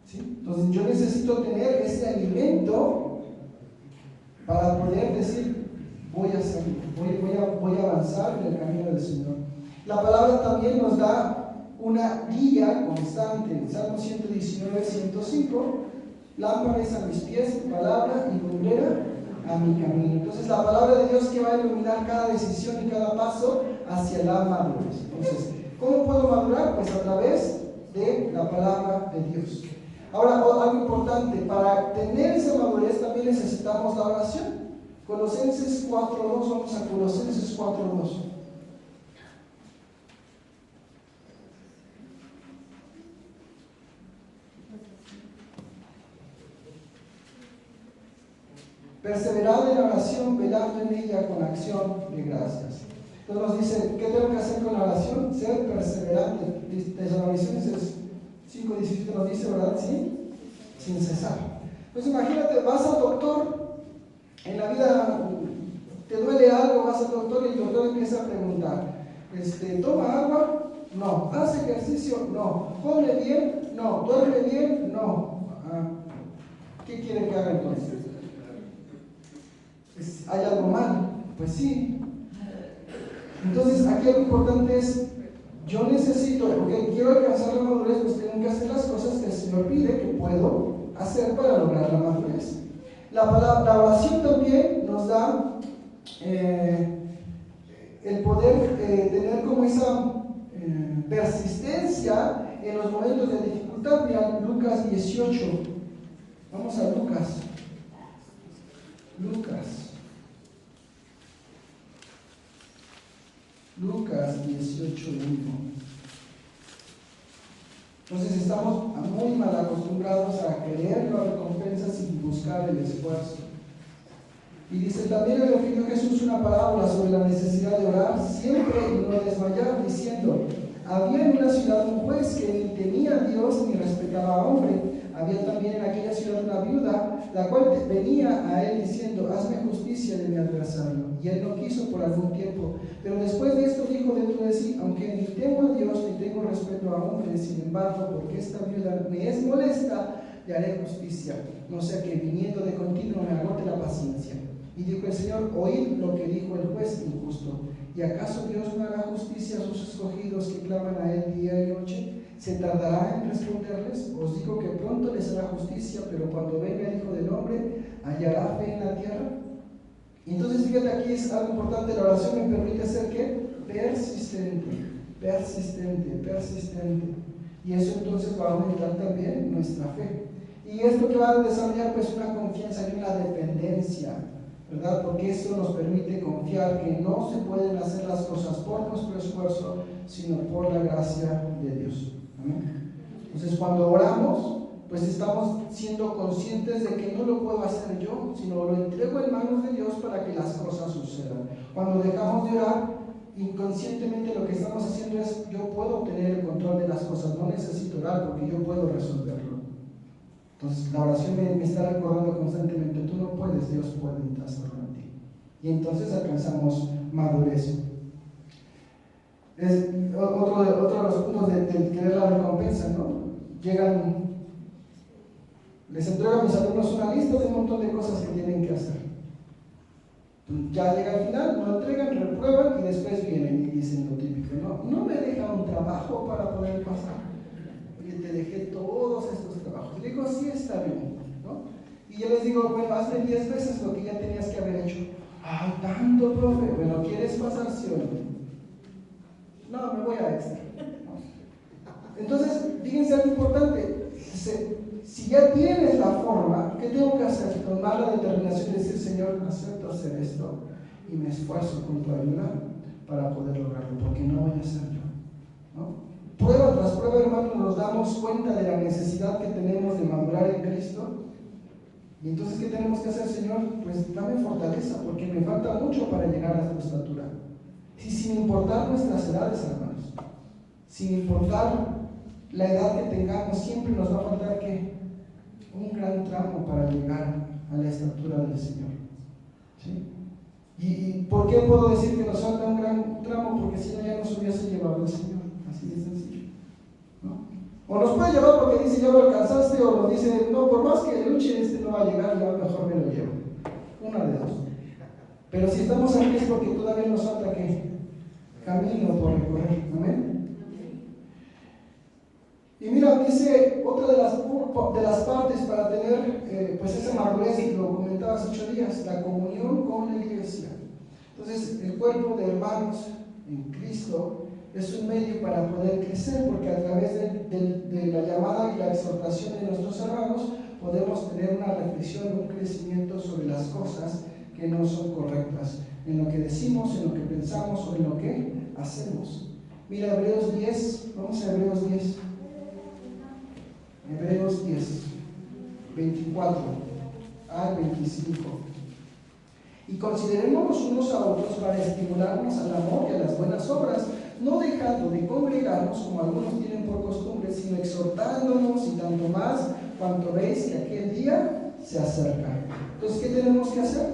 ¿Sí? Entonces, yo necesito tener ese alimento para poder decir, voy a salir, voy a avanzar en el camino del Señor. La palabra también nos da una guía constante. Salmo 119, 105. Lámpara es a mis pies, palabra y lumbrera a mi camino. Entonces la palabra de Dios que va a iluminar cada decisión y cada paso hacia la madurez. Entonces, ¿cómo puedo madurar? Pues a través de la palabra de Dios. Ahora, algo importante, para tener esa madurez también necesitamos la oración. Colosenses 4:2, vamos a Colosenses 4:2. Perseverad en la oración, velando en ella con acción de gracias. Entonces nos dice, ¿qué tengo que hacer con la oración? Ser perseverante. Tesalonicenses 5:17 nos dice, ¿verdad? Sí, sin cesar. Entonces imagínate, vas al doctor, en la vida te duele algo, vas al doctor y el doctor empieza a preguntar, ¿toma agua? No. ¿Hace ejercicio? No. ¿Come bien? No. ¿Duerme bien? No. ¿Qué quiere que haga entonces? ¿Hay algo mal? Pues sí. Entonces aquí lo importante es, yo necesito, porque quiero alcanzar la madurez, pues tengo que hacer las cosas que el Señor pide que puedo hacer para lograr la madurez. La oración también nos da el poder tener como esa persistencia en los momentos de dificultad. Mira, Lucas 18. Vamos a Lucas. Lucas 18:1. Entonces estamos muy mal acostumbrados a querer la recompensa sin buscar el esfuerzo. Y dice, también le refirió Jesús una parábola sobre la necesidad de orar siempre y no desmayar, diciendo, había en una ciudad un juez que ni temía a Dios ni respetaba a hombre. Había también en aquella ciudad una viuda, la cual venía a él diciendo, hazme justicia de mi adversario. Y él no quiso por algún tiempo. Pero después de esto dijo dentro de sí, aunque ni temo a Dios ni tengo respeto a hombres, sin embargo, porque esta viuda me es molesta, le haré justicia, no sea que viniendo de continuo me agote la paciencia. Y dijo el Señor, oíd lo que dijo el juez injusto. ¿Y acaso Dios no hará justicia a sus escogidos que claman a él día y noche? ¿Se tardará en responderles? Os digo que pronto les hará justicia, pero cuando venga el Hijo del Hombre, ¿hallará fe en la tierra? Y entonces fíjate, aquí es algo importante, la oración me permite ser ¿qué? Persistente. Y eso entonces va a aumentar también nuestra fe. Y esto que va a desarrollar pues una confianza y una dependencia, ¿verdad? Porque eso nos permite confiar que no se pueden hacer las cosas por nuestro esfuerzo, sino por la gracia de Dios. ¿Amén? Entonces cuando oramos, pues estamos siendo conscientes de que no lo puedo hacer yo, sino lo entrego en manos de Dios para que las cosas sucedan. Cuando dejamos de orar, inconscientemente lo que estamos haciendo es, yo puedo tener el control de las cosas, no necesito orar porque yo puedo resolverlo. Entonces la oración me está recordando constantemente, tú no puedes, Dios puede hacerlo en ti. Y entonces alcanzamos madurez. Es otro de los puntos de querer la recompensa, ¿no? Les entrego a mis alumnos una lista de un montón de cosas que tienen que hacer. Ya llega al final, lo entregan, reprueban y después vienen y dicen lo típico, no me deja un trabajo para poder pasar. Oye, te dejé todos estos trabajos. Le digo, sí, está bien, ¿no? Y yo les digo, bueno, hazme 10 veces lo que ya tenías que haber hecho. ¡Ay, tanto, profe! Bueno, ¿quieres pasar, sí o no? No, me voy a extra. Entonces, fíjense algo importante. Si ya tienes la forma, ¿qué tengo que hacer? Tomar la determinación de decir, Señor, acepto hacer esto y me esfuerzo con tu ayuda para poder lograrlo, porque no voy a ser yo, ¿no? Prueba tras prueba, hermanos, nos damos cuenta de la necesidad que tenemos de madurar en Cristo. Y entonces, ¿qué tenemos que hacer, Señor? Pues dame fortaleza, porque me falta mucho para llegar a tu estatura. Y sin importar nuestras edades, hermanos, sin importar la edad que tengamos, siempre nos va a faltar ¿qué? Un gran tramo para llegar a la estatura del Señor. ¿Sí? ¿Y por qué puedo decir que nos falta un gran tramo? Porque si no ya nos hubiese llevado el Señor. Así de sencillo, ¿no? O nos puede llevar porque dice ya lo alcanzaste, o nos dice no, por más que luche no va a llegar, ya mejor me lo llevo. Una de dos. Pero si estamos aquí es porque todavía nos falta ¿qué? Camino por recorrer. Amén. Y mira, dice otra de las partes para tener pues esa madurez, lo comentaba hace 8 días, la comunión con la iglesia. Entonces el cuerpo de hermanos en Cristo es un medio para poder crecer, porque a través de la llamada y la exhortación de nuestros hermanos podemos tener una reflexión, un crecimiento sobre las cosas que no son correctas, en lo que decimos, en lo que pensamos o en lo que hacemos. Mira, Hebreos 10, vamos a Hebreos 10. Hebreos 10, 24 al 25. Y considerémonos unos a otros para estimularnos al amor y a las buenas obras, no dejando de congregarnos como algunos tienen por costumbre, sino exhortándonos y tanto más cuanto veis que aquel día se acerca. Entonces, ¿qué tenemos que hacer?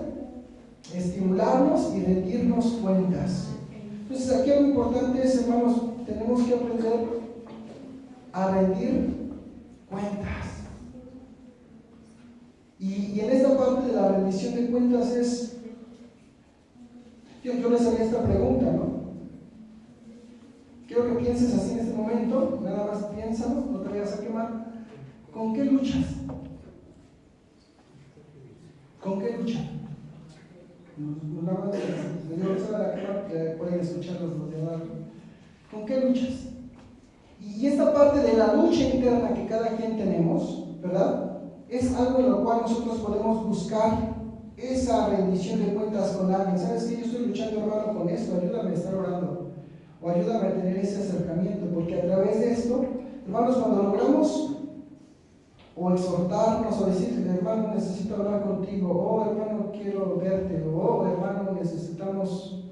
Estimularnos y rendirnos cuentas. Entonces, aquí lo importante es, hermanos, tenemos que aprender a rendir cuentas. Y en esta parte de la rendición de cuentas es, yo les haría esta pregunta, ¿no? Quiero que pienses así en este momento, nada más piénsalo, no te vayas a quemar. ¿Con qué luchas? ¿Con qué luchas? Nada más les digo que se van a quemar, que pueden escuchar los de abajo. ¿Con qué luchas? Y esta parte de la lucha interna que cada quien tenemos, ¿verdad? Es algo en lo cual nosotros podemos buscar esa rendición de cuentas con alguien. ¿Sabes qué? Yo estoy luchando, hermano, con esto, ayúdame a estar orando. o ayúdame a tener ese acercamiento, porque a través de esto, hermanos, cuando logramos o exhortarnos o decir, hermano, necesito hablar contigo, oh hermano, quiero verte, oh hermano, necesitamos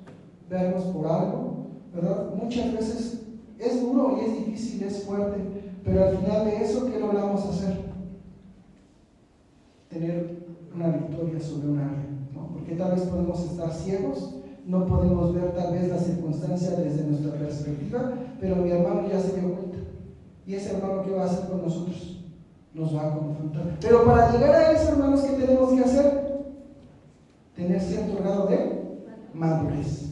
vernos por algo, ¿verdad? Muchas veces es duro y es difícil, es fuerte, pero al final de eso, ¿qué logramos hacer? Tener una victoria sobre un área, ¿no? Porque tal vez podemos estar ciegos, no podemos ver tal vez la circunstancia desde nuestra perspectiva, pero mi hermano ya se dio cuenta. ¿Y ese hermano qué va a hacer con nosotros? Nos va a confrontar. Pero para llegar a eso, hermanos, ¿qué tenemos que hacer? Tener cierto grado de madurez,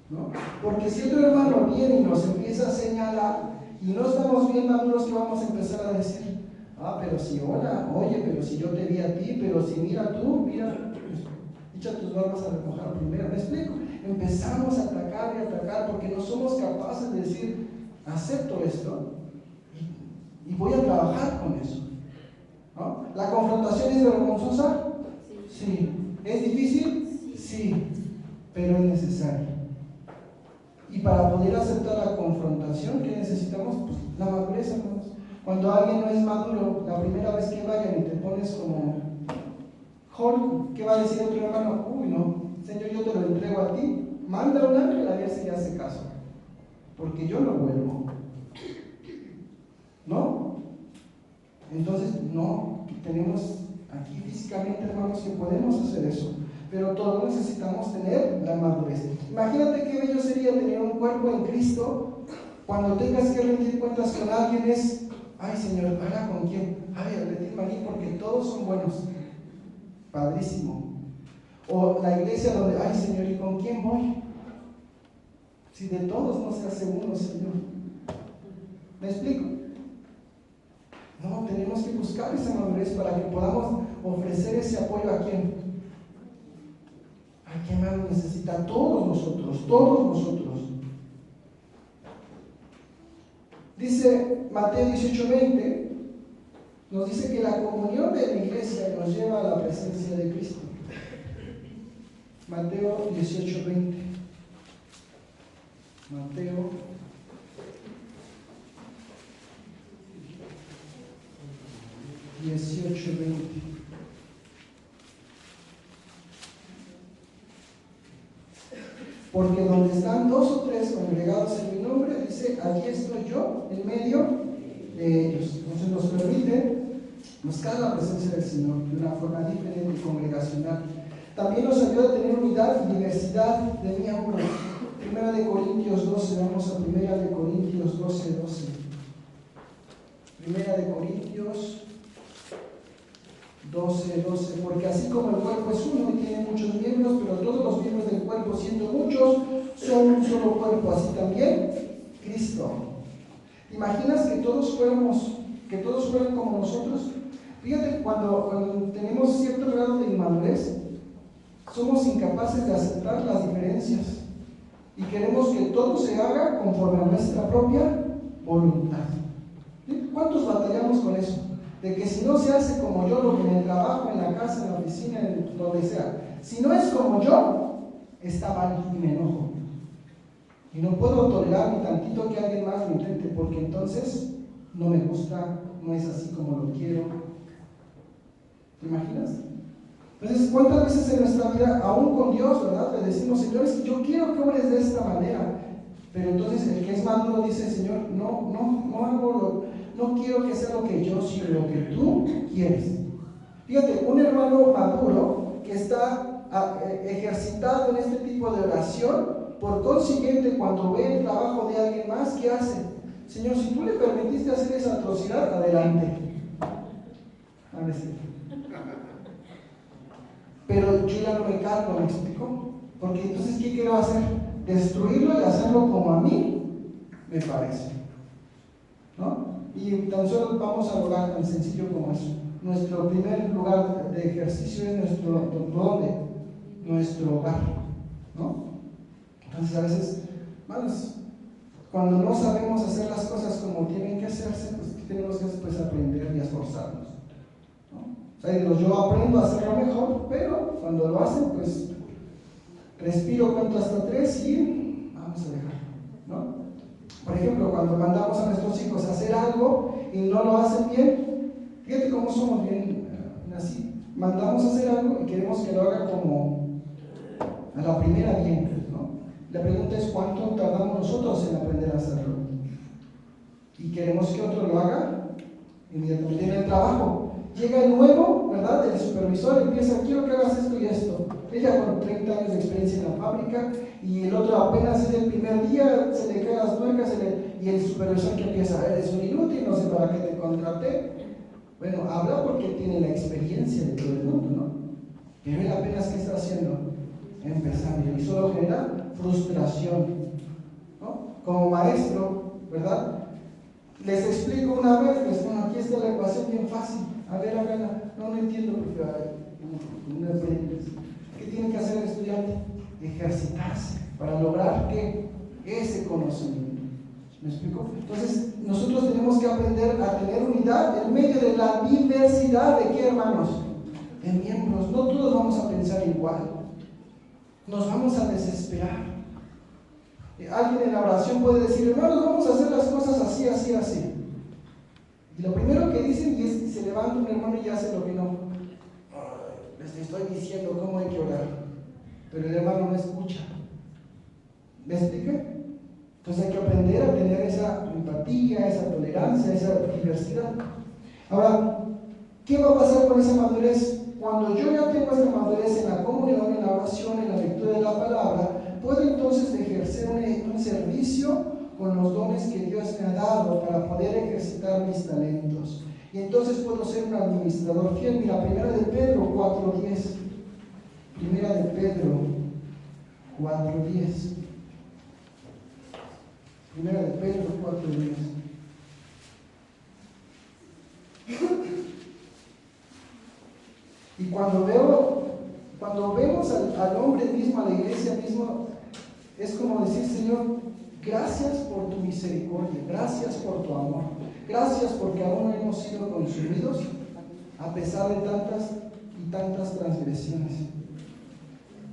¿no? Porque si otro hermano viene y nos empieza a señalar y no estamos bien maduros, ¿qué vamos a empezar a decir? Ah, pero si hola, oye, pero si yo te vi a ti, pero si mira tú, mira, echa tus barbas a remojar primero. ¿Me explico? Empezamos a atacar y atacar porque no somos capaces de decir, acepto esto y voy a trabajar con eso, ¿no? ¿La confrontación es vergonzosa? Sí. ¿Es difícil? Sí, pero es necesario. Y para poder aceptar la confrontación, ¿qué necesitamos? Pues la madurez, hermanos. Cuando alguien no es maduro, la primera vez que vayan y te pones como Hulk, ¿qué va a decir otro hermano? Uy, no, Señor, yo te lo entrego a ti, manda un ángel a ver si le hace caso, porque yo no vuelvo, ¿no? Entonces, no, tenemos aquí físicamente, hermanos, que podemos hacer eso, pero todos necesitamos tener la madurez. Imagínate qué bello sería tener un cuerpo en Cristo. Cuando tengas que rendir cuentas con alguien es, ay Señor, ¿ahora con quién? Ay, al rendir maní, porque todos son buenos. Padrísimo. O la iglesia donde, ay Señor, ¿y con quién voy? Si de todos no se hace uno, Señor. ¿Me explico? No, tenemos que buscar esa madurez para que podamos ofrecer ese apoyo a quién. ¿A quién más lo necesita? Todos nosotros, todos nosotros. Dice Mateo 18:20, nos dice que la comunión de la iglesia nos lleva a la presencia de Cristo. Mateo 18:20. Mateo 18:20. Porque donde están dos o tres congregados en mi nombre, dice, allí estoy yo en medio de ellos. Entonces nos permite buscar la presencia del Señor de una forma diferente y congregacional. También nos ayuda a tener unidad y diversidad de miembros. Primera de Corintios 12, vamos a Primera de Corintios 12:12. Primera de Corintios 12:12, porque así como el cuerpo es uno y tiene muchos miembros, pero todos los miembros del cuerpo, siendo muchos, son un solo cuerpo, así también Cristo. ¿Te imaginas que todos fueran como nosotros? Fíjate, cuando tenemos cierto grado de inmadurez, somos incapaces de aceptar las diferencias y queremos que todo se haga conforme a nuestra propia voluntad. ¿Cuántos batallamos con eso? De que si no se hace como yo, lo que en el trabajo, en la casa, en la oficina, en donde sea, si no es como yo, está mal y me enojo. Y no puedo tolerar ni tantito que alguien más lo intente, porque entonces no me gusta, no es así como lo quiero. ¿Te imaginas? Entonces, ¿cuántas veces en nuestra vida, aún con Dios, ¿verdad?, le decimos, Señor, es que yo quiero que ores de esta manera? Pero entonces el que es maduro dice, Señor, no quiero que sea lo que yo, sino lo que tú quieres. Fíjate, un hermano maduro que está ejercitado en este tipo de oración, por consiguiente, cuando ve el trabajo de alguien más, ¿qué hace? Señor, si tú le permitiste hacer esa atrocidad, adelante. A ver si. Pero yo ya no me cargo, ¿me explico? Porque entonces, ¿qué quiero hacer? Destruirlo y hacerlo como a mí me parece, ¿no? Y tan solo vamos a lograr tan sencillo como eso. Nuestro primer lugar de ejercicio es ¿dónde? Nuestro hogar, ¿no? Entonces a veces, manos, cuando no sabemos hacer las cosas como tienen que hacerse, pues ¿qué tenemos que hacer? Pues aprender y esforzarnos, ¿no? O sea, digo, yo aprendo a hacerlo mejor, pero cuando lo hacen, pues respiro, cuento hasta 3 y vamos a dejar, ¿no? Por ejemplo, cuando mandamos a nuestros hijos a hacer algo y no lo hacen bien, fíjate cómo somos bien así. Mandamos a hacer algo y queremos que lo haga como a la primera bien, ¿no? La pregunta es cuánto tardamos nosotros en aprender a hacerlo. Y queremos que otro lo haga inmediatamente. En el trabajo llega el nuevo, ¿verdad? El supervisor empieza, quiero que hagas esto y esto. Ella con 30 años de experiencia en la fábrica y el otro apenas es el primer día, se le caen las tuercas y el supervisor que empieza, eres un inútil, no sé para qué te contraté. Bueno, habla porque tiene la experiencia de todo el mundo, ¿no? Pero él apenas ¿qué está haciendo? Empezando, y solo genera frustración, ¿no? Como maestro, ¿verdad? Les explico una vez, bueno, aquí está la ecuación bien fácil, a ver, háganla, no entiendo, no aprendes. ¿Qué tiene que hacer el estudiante? Ejercitarse para lograr ¿qué? Ese conocimiento. ¿Me explico? Entonces, nosotros tenemos que aprender a tener unidad en medio de la diversidad de ¿qué, hermanos? De miembros. No todos vamos a pensar igual. Nos vamos a desesperar. Alguien en la oración puede decir, hermanos, vamos a hacer las cosas así, así, así. Y lo primero que dicen y es que se levanta un hermano y hace lo que no. Les estoy diciendo cómo hay que orar, pero el hermano no escucha. ¿Me explica? Entonces hay que aprender a tener esa empatía, esa tolerancia, esa diversidad. Ahora, ¿qué va a pasar con esa madurez? Cuando yo ya tengo esta madurez en la comunión, en la oración, en la lectura de la palabra, puedo entonces ejercer un servicio con los dones que Dios me ha dado para poder ejercitar mis talentos. Y entonces puedo ser un administrador fiel. Mira, primera de Pedro 4:10. Primera de Pedro 4:10. Primera de Pedro 4:10. Y cuando vemos al hombre mismo, a la iglesia mismo, es como decir, Señor, gracias por tu misericordia, gracias por tu amor, gracias porque aún no hemos sido consumidos a pesar de tantas y tantas transgresiones.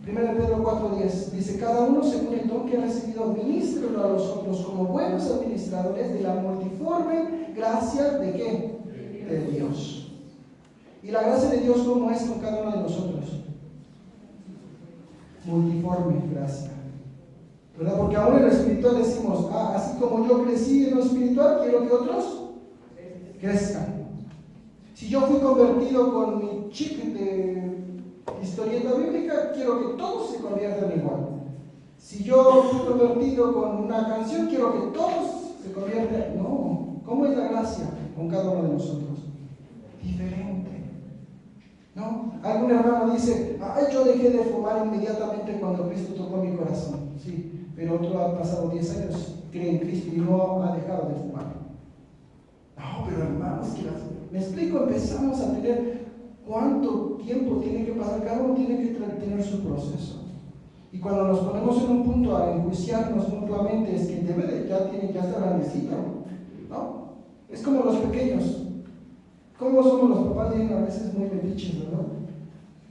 1 Pedro 4:10 dice, cada uno según el don que ha recibido, ministrelo a los otros como buenos administradores de la multiforme gracia de ¿qué? De Dios. ¿Y la gracia de Dios cómo es con cada uno de nosotros? Multiforme gracia, ¿verdad? Porque aún en lo espiritual decimos, así como yo crecí en lo espiritual, quiero que otros crezcan. Si yo fui convertido con mi chip de historieta bíblica, quiero que todos se conviertan igual. Si yo fui convertido con una canción, quiero que todos se conviertan. No, ¿cómo es la gracia con cada uno de nosotros? Diferente, ¿no? Algún hermano dice, yo dejé de fumar inmediatamente cuando Cristo tocó mi corazón. Sí, pero otro ha pasado 10 años, cree en Cristo y no ha dejado de fumar. No, pero hermanos, me explico, empezamos a tener cuánto tiempo tiene que pasar, cada uno tiene que tener su proceso. Y cuando nos ponemos en un punto a enjuiciarnos mutuamente, es que ya está grandecito, ¿no? Es como los pequeños. ¿Cómo somos los papás? Tienen a veces muy metiches, ¿verdad?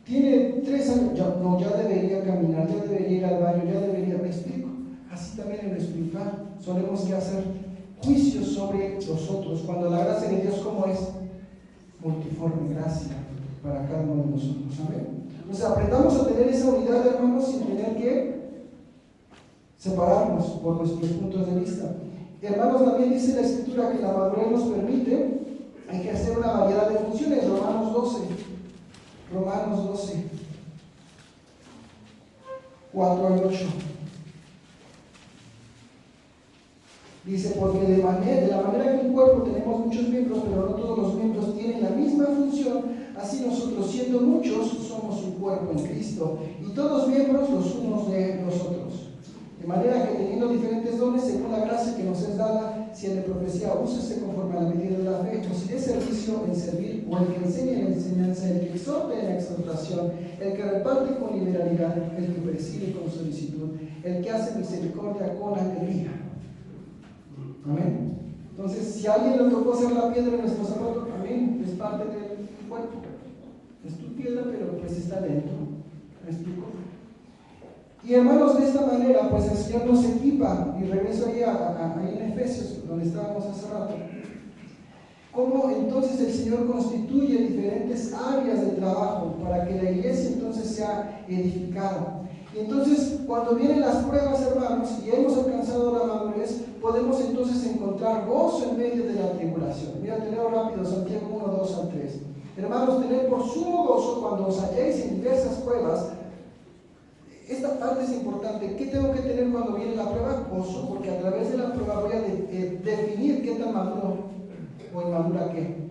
Tiene 3 años, ya debería caminar, ya debería ir al baño, ya debería, me explico. Así también en lo espiritual, solemos que hacer juicios sobre los otros, cuando la gracia de Dios, ¿cómo es? Multiforme gracia para cada uno de nosotros, ¿saben? Entonces aprendamos a tener esa unidad, hermanos, sin tener que separarnos por nuestros puntos de vista. Hermanos, también dice la Escritura que la madurez nos permite ejercer una variedad de funciones. Romanos 12, 4 al 8. Dice, porque de la manera que en el cuerpo tenemos muchos miembros, pero no todos los miembros tienen la misma función, así nosotros, siendo muchos, somos un cuerpo en Cristo, y todos miembros los unos de los otros. De manera que teniendo diferentes dones, según la gracia que nos es dada, si el de profecía, úsese conforme a la medida de la fe, o si de servicio, en servir, o el que enseña en la enseñanza, el que exhorta en la exhortación, el que reparte con liberalidad, el que preside con solicitud, el que hace misericordia con alegría. Amén. Entonces, si a alguien le tocó ser la piedra en nuestro zapato, amén, es parte del cuerpo. Es tu piedra, pero pues está dentro. ¿Me explico? Y hermanos, de esta manera, pues el Señor nos equipa, y regreso ahí en Efesios, donde estábamos hace rato, cómo entonces el Señor constituye diferentes áreas de trabajo para que la iglesia entonces sea edificada. Y entonces, cuando vienen las pruebas, hermanos, y hemos alcanzado la madurez, podemos entonces encontrar gozo en medio de la tribulación. Mira, tenemos rápido Santiago 1, 2 al 3. Hermanos, tened por sumo gozo cuando os halléis en diversas pruebas. Esta parte es importante. ¿Qué tengo que tener cuando viene la prueba? Gozo, porque a través de la prueba voy a definir qué tan maduro o inmadura que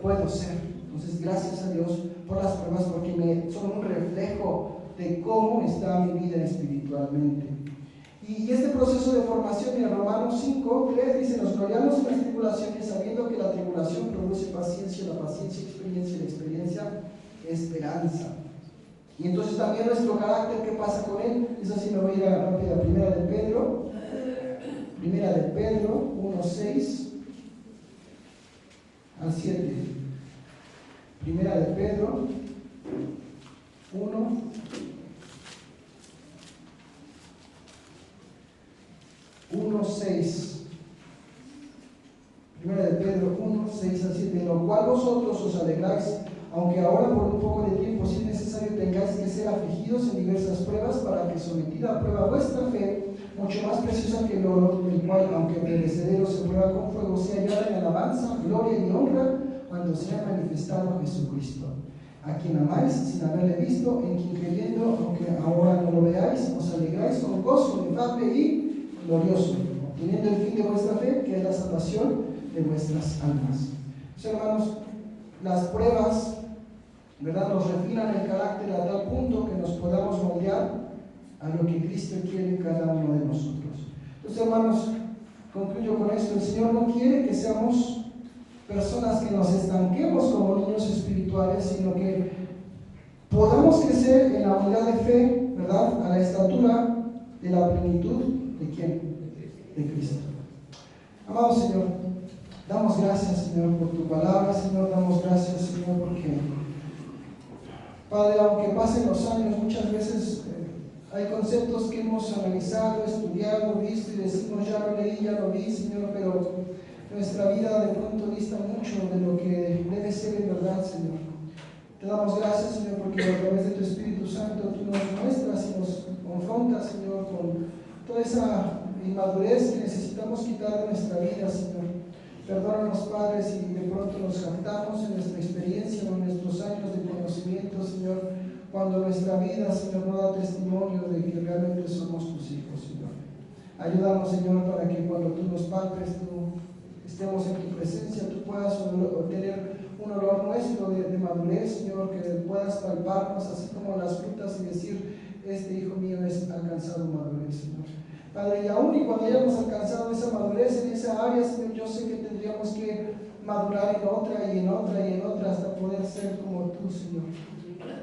puedo ser. Entonces, gracias a Dios por las pruebas, porque son un reflejo de cómo está mi vida espiritualmente. Y este proceso de formación, en Romanos 5, 3 dice: nos gloriamos en las tribulaciones, sabiendo que la tribulación produce paciencia, la paciencia experiencia, y la experiencia esperanza. Y entonces también nuestro carácter, ¿qué pasa con él? Eso sí, me voy a ir rápido a Primera de Pedro 1, 6 al 7. Primera de Pedro 1, 6. Primera de Pedro 1, 6 al 7. En lo cual vosotros os alegráis, aunque ahora por un poco de tiempo, si es necesario, tengáis que ser afligidos en diversas pruebas, para que, sometida a prueba vuestra fe, mucho más preciosa que el oro, el cual, aunque perecedero, se prueba con fuego, sea hallada en alabanza, gloria y honra cuando sea manifestado Jesucristo, a quien amáis sin haberle visto, en quien creyendo, aunque ahora no lo veáis, os alegráis con gozo inefable y glorioso, obteniendo el fin de vuestra fe, que es la salvación de vuestras almas. Hermanos, las pruebas, ¿verdad?, nos refinan el carácter a tal punto que nos podamos moldear a lo que Cristo quiere en cada uno de nosotros. Entonces, hermanos, concluyo con esto. El Señor no quiere que seamos personas que nos estanquemos como niños espirituales, sino que podamos crecer en la unidad de fe, ¿verdad?, a la estatura de la plenitud ¿de quién? De Cristo. Amado Señor, damos gracias, Señor, por tu palabra. Señor, damos gracias, Señor, porque, Padre, aunque pasen los años, muchas veces hay conceptos que hemos analizado, estudiado, visto y decimos: ya lo leí, ya lo vi, Señor, pero nuestra vida de pronto dista mucho de lo que debe ser en verdad, Señor. Te damos gracias, Señor, porque a través de tu Espíritu Santo tú nos muestras y nos confrontas, Señor, con toda esa inmadurez que necesitamos quitar de nuestra vida, Señor. Perdónanos, Padre, si de pronto nos jactamos en nuestra experiencia o en nuestros años de conocimiento, Señor, cuando nuestra vida, Señor, no da testimonio de que realmente somos tus hijos, Señor. Ayúdanos, Señor, para que cuando tú nos palpes, estemos en tu presencia, tú puedas obtener un olor nuestro de madurez, Señor, que puedas palparnos así como las frutas y decir: este hijo mío ha alcanzado madurez, Señor. Padre, y aún y cuando hayamos alcanzado esa madurez en esa área, Señor, yo sé que tendríamos que madurar en otra y en otra y en otra hasta poder ser como tú, Señor.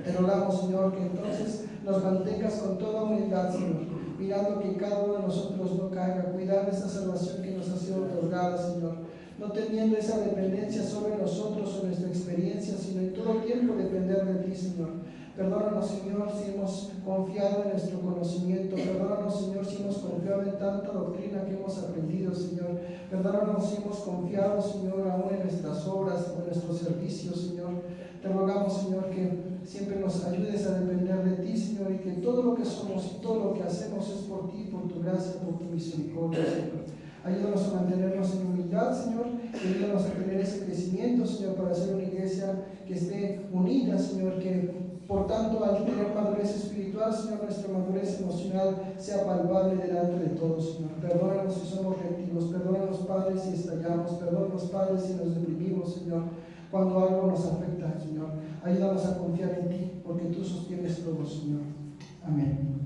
Te rogamos, Señor, que entonces nos mantengas con toda humildad, Señor, mirando que cada uno de nosotros no caiga, cuidar de esa salvación que nos ha sido otorgada, Señor, no teniendo esa dependencia sobre nosotros o nuestra experiencia, sino en todo tiempo depender de ti, Señor. Perdónanos, Señor, si hemos confiado en nuestro conocimiento. Perdónanos, Señor, si hemos confiado en tanta doctrina que hemos aprendido, Señor. Perdónanos si hemos confiado, Señor, aún en nuestras obras o en nuestros servicios, Señor. Te rogamos, Señor, que siempre nos ayudes a depender de ti, Señor, y que todo lo que somos y todo lo que hacemos es por ti, por tu gracia, por tu misericordia, Señor. Ayúdanos a mantenernos en humildad, Señor, y ayúdanos a tener ese crecimiento, Señor, para ser una iglesia que esté unida, Señor, que por tanto, al tener madurez espiritual, Señor, nuestra madurez emocional sea palpable delante de todos, Señor. Perdónanos si somos reactivos, perdónanos, Padre, si estallamos, perdónanos, Padre, si nos deprimimos, Señor, cuando algo nos afecta, Señor. Ayúdanos a confiar en ti, porque tú sostienes todo, Señor. Amén.